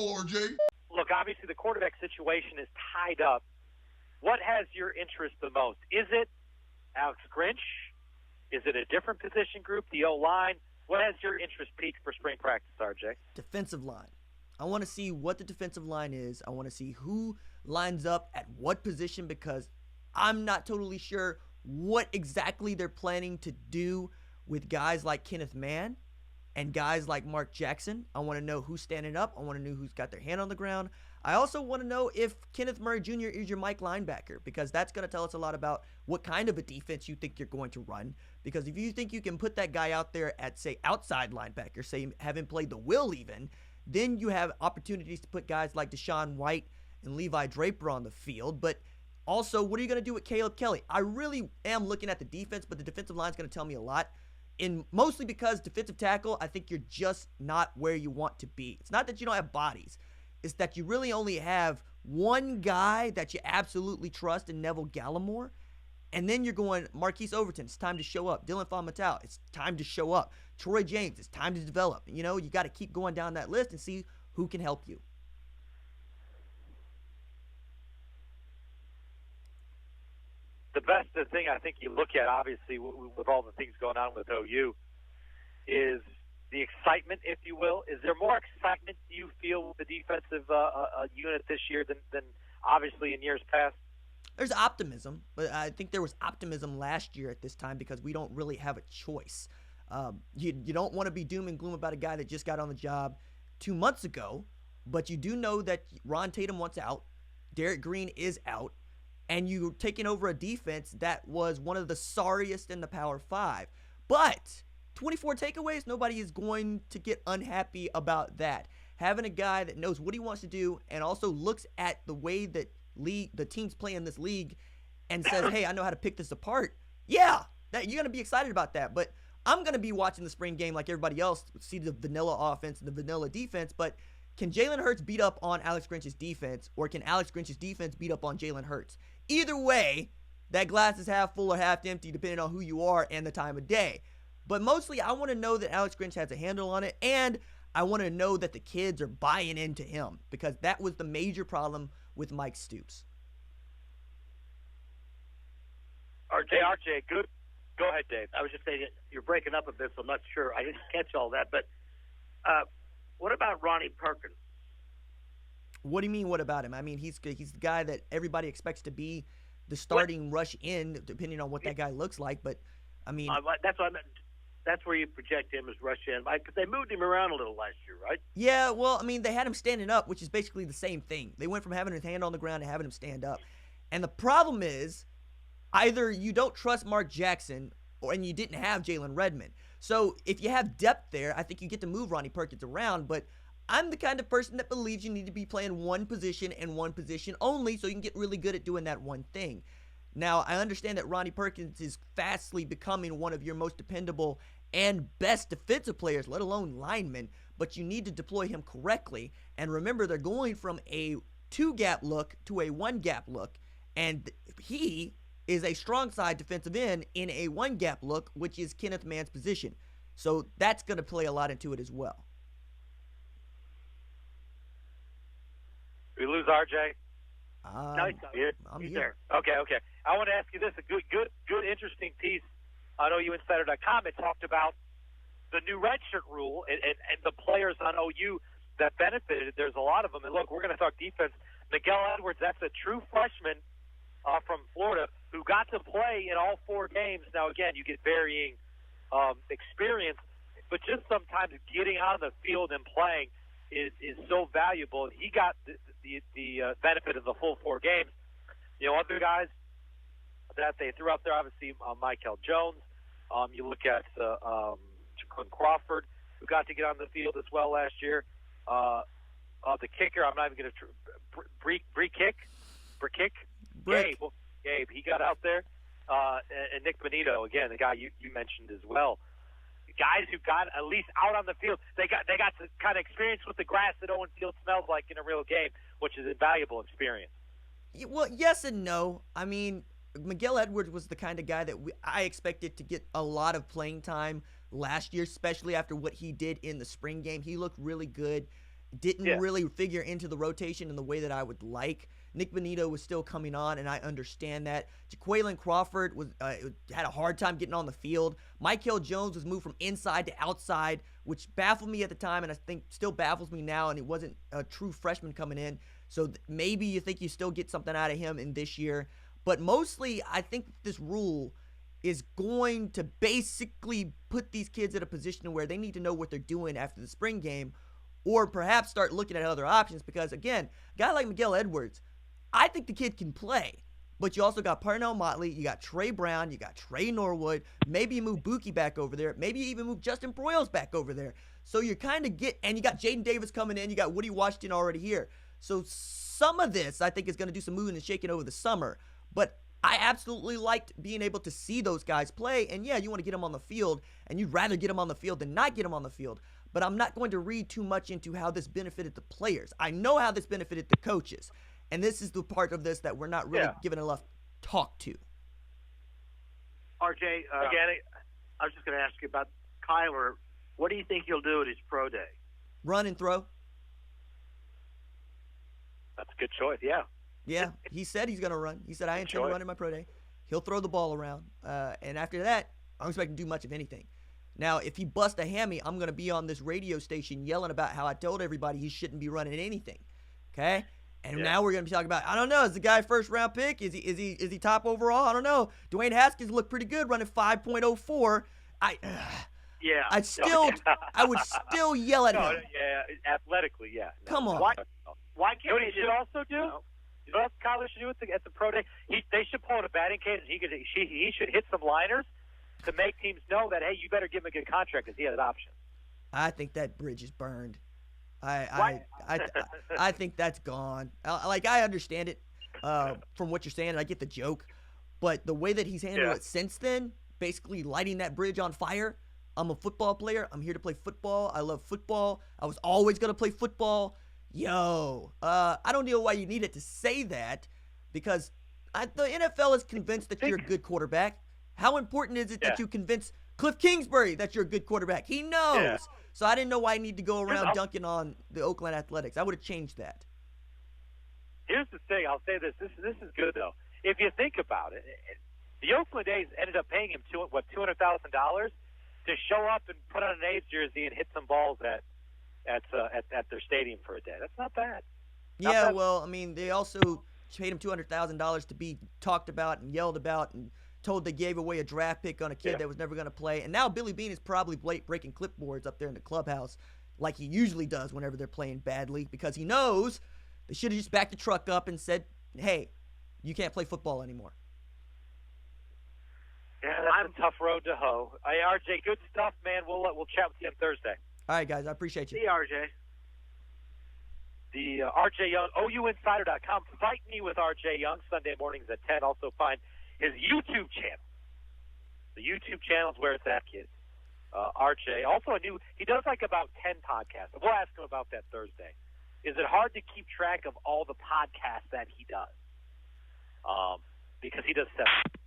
go, RJ. Look, obviously the quarterback situation is tied up. What has your interest the most? Is it Alex Grinch? Is it a different position group, the O-line? What has your interest peaked for spring practice, RJ? Defensive line. I want to see what the defensive line is. I want to see who lines up at what position, because I'm not totally sure what exactly they're planning to do with guys like Kenneth Mann and guys like Mark Jackson. I want to know who's standing up. I want to know who's got their hand on the ground. I also want to know if Kenneth Murray Jr. is your Mike linebacker, because that's going to tell us a lot about what kind of a defense you think you're going to run. Because if you think you can put that guy out there at, say, outside linebacker, say, haven't played the will even, then you have opportunities to put guys like DaShaun White and Levi Draper on the field. But also, what are you going to do with Caleb Kelly? I really am looking at the defense, but the defensive line is going to tell me a lot. And mostly because defensive tackle, I think you're just not where you want to be. It's not that you don't have bodies. It's that you really only have one guy that you absolutely trust in Neville Gallimore. And then you're going, Marquise Overton, it's time to show up. Dylan Fonmatal, it's time to show up. Troy James, it's time to develop. You know, you got to keep going down that list and see who can help you. The best thing I think you look at, obviously, with all the things going on with OU, is the excitement, if you will. Is there more excitement you feel with the defensive unit this year than obviously in years past? There's optimism, but I think there was optimism last year at this time because we don't really have a choice. You don't want to be doom and gloom about a guy that just got on the job 2 months ago, but you do know that Ron Tatum wants out, Derek Green is out, and you're taking over a defense that was one of the sorriest in the Power 5. But 24 takeaways, nobody is going to get unhappy about that. Having a guy that knows what he wants to do and also looks at the way that the teams play in this league and says, hey, I know how to pick this apart. Yeah, you're going to be excited about that. But I'm going to be watching the spring game like everybody else, see the vanilla offense and the vanilla defense. But can Jalen Hurts beat up on Alex Grinch's defense, or can Alex Grinch's defense beat up on Jalen Hurts? Either way, that glass is half full or half empty depending on who you are and the time of day. But mostly, I want to know that Alex Grinch has a handle on it, and I want to know that the kids are buying into him, because that was the major problem with Mike Stoops. RJ, good. Go ahead, Dave. I was just saying, you're breaking up a bit, so I'm not sure. I didn't catch all that. But what about Ronnie Perkins? What do you mean, what about him? I mean, he's the guy that everybody expects to be the starting rush in, depending on what that guy looks like. But, I mean... that's what I meant. That's where you project him as rush in. Because they moved him around a little last year, right? Yeah, well, I mean, they had him standing up, which is basically the same thing. They went from having his hand on the ground to having him stand up. And the problem is, either you don't trust Mark Jackson, and you didn't have Jalen Redmond. So if you have depth there, I think you get to move Ronnie Perkins around. But I'm the kind of person that believes you need to be playing one position and one position only so you can get really good at doing that one thing. Now, I understand that Ronnie Perkins is fastly becoming one of your most dependable and best defensive players, let alone linemen, but you need to deploy him correctly. And remember, they're going from a 2-gap look to a 1-gap look, and he is a strong side defensive end in a 1-gap look, which is Kenneth Mann's position. So that's going to play a lot into it as well. We lose RJ? No, he's there. Okay. I want to ask you this, a good, interesting piece on OUinsider.com. It talked about the new redshirt rule and the players on OU that benefited. There's a lot of them. And look, we're going to talk defense. Miguel Edwards, that's a true freshman from Florida who got to play in all 4 games. Now, again, you get varying experience, but just sometimes getting on the field and playing is so valuable. And he got the benefit of the full 4 games. You know, other guys that they threw out there, obviously, Michael Jones. You look at Jaquan Crawford, who got to get on the field as well last year. The kicker, I'm not even going to Gabe, he got out there. And Nick Benito, again, the guy you mentioned as well. Guys who got at least out on the field, they got the kind of experience with the grass that Owen Field smells like in a real game, which is invaluable experience. Well, yes and no. I mean, Miguel Edwards was the kind of guy that I expected to get a lot of playing time last year, especially after what he did in the spring game. He looked really good. didn't really figure into the rotation in the way that I would like. Nick Benito was still coming on, and I understand that. Jaquaylin Crawford had a hard time getting on the field. Michael Jones was moved from inside to outside, which baffled me at the time, and I think still baffles me now, and he wasn't a true freshman coming in. So maybe you think you still get something out of him in this year. But mostly, I think this rule is going to basically put these kids in a position where they need to know what they're doing after the spring game, or perhaps start looking at other options. Because, again, a guy like Miguel Edwards, I think the kid can play. But you also got Parnell Motley, you got Trey Brown, you got Trey Norwood. Maybe you move Buki back over there. Maybe you even move Justin Broyles back over there. So you kind of and you got Jaden Davis coming in. You got Woody Washington already here. So some of this, I think, is going to do some moving and shaking over the summer. But I absolutely liked being able to see those guys play. And, yeah, you want to get them on the field, and you'd rather get them on the field than not get them on the field. But I'm not going to read too much into how this benefited the players. I know how this benefited the coaches. And this is the part of this that we're not really giving enough talk to. RJ, again, I was just going to ask you about Kyler. What do you think he'll do at his pro day? Run and throw. That's a good choice, yeah. Yeah, he said he's going to run. He said, I intend to run in my pro day. He'll throw the ball around. And after that, I don't expect him to do much of anything. Now, if he busts a hammy, I'm going to be on this radio station yelling about how I told everybody he shouldn't be running anything. Okay? And now we're going to be talking about, I don't know, is the guy first-round pick? Is he top overall? I don't know. Dwayne Haskins looked pretty good running 5.04. I would still yell at him. Yeah, athletically, yeah. No. Come on. Why can't he should also do? You know what Kyler should do at the pro day? They should pull in a batting cage, and he should hit some liners to make teams know that, hey, you better give him a good contract because he has options. I think that bridge is burned. I think that's gone. I understand it from what you're saying, and I get the joke. But the way that he's handled it since then, basically lighting that bridge on fire. I'm a football player. I'm here to play football. I love football. I was always going to play football. I don't know why you needed to say that, because the NFL is convinced that you're a good quarterback. How important is it that you convince Cliff Kingsbury that you're a good quarterback? He knows. Yeah. So I didn't know why I need to go around dunking on the Oakland Athletics. I would have changed that. Here's the thing. I'll say this. This is good, though. If you think about it, the Oakland A's ended up paying him $200,000 to show up and put on an A's jersey and hit some balls at their stadium for a day. That's not bad. Well, I mean, they also paid him $200,000 to be talked about and yelled about and told they gave away a draft pick on a kid that was never going to play. And now Billy Beane is probably breaking clipboards up there in the clubhouse like he usually does whenever they're playing badly, because he knows they should have just backed the truck up and said, hey, you can't play football anymore. Yeah, that's a tough road to hoe. Hey, RJ, good stuff, man. We'll chat with you on Thursday. All right, guys, I appreciate you. See you, RJ. The RJ Young, OUinsider.com. Fight Me with RJ Young, Sunday mornings at 10. Also find his YouTube channel. The YouTube channel is where it's at, kids. RJ. Also, he does like about 10 podcasts. We'll ask him about that Thursday. Is it hard to keep track of all the podcasts that he does? Because he does 7.